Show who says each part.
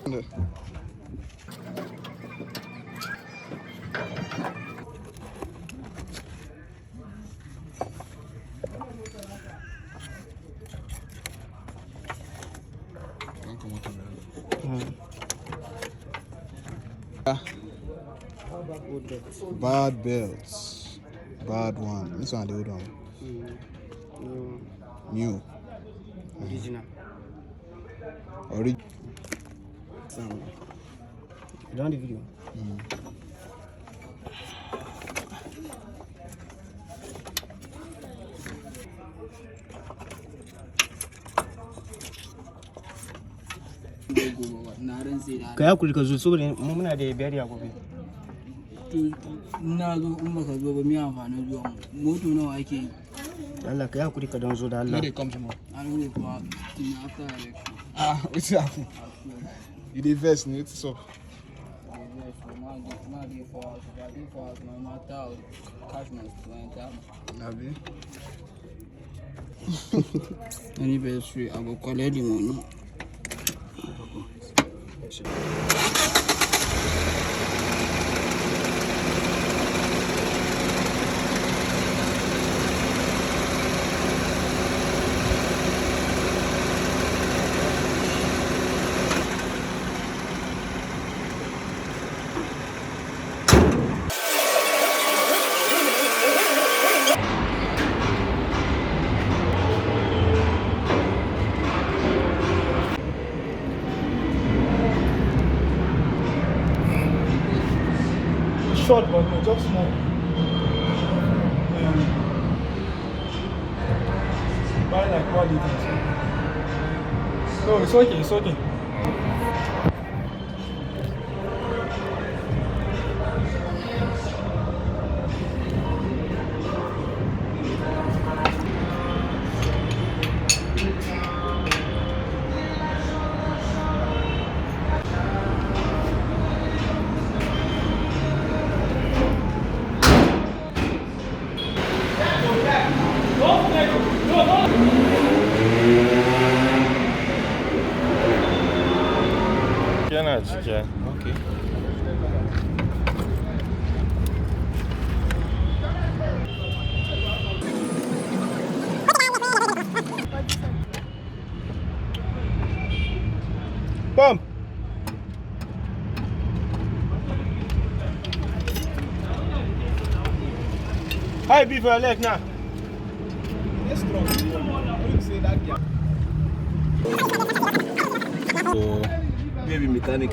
Speaker 1: No. Bad belts. Bad one. This one the old one. New.
Speaker 2: Original.
Speaker 1: Original.
Speaker 2: You don't the video. Ka ya kuri ka zo saboda muna da biyar ya gobe.
Speaker 3: Na zo in baka zo ba mi amfani zuwa moto nawa ake yi.
Speaker 2: Allah ka ya kuri ka don zo da Allah.
Speaker 1: They come tomorrow.
Speaker 3: I don't know for after election.
Speaker 1: What's happening? You did first, no? What's up?
Speaker 3: Anniversary, I go collect the money.
Speaker 2: Short but no, just small. Buy like quality. No, it's okay, it's okay.
Speaker 4: Yana ciki.
Speaker 1: Okay.
Speaker 2: Bump. Hi, be for your leg now.
Speaker 1: Yes, strong. You say that guy.
Speaker 4: So,
Speaker 1: Maybe mechanic.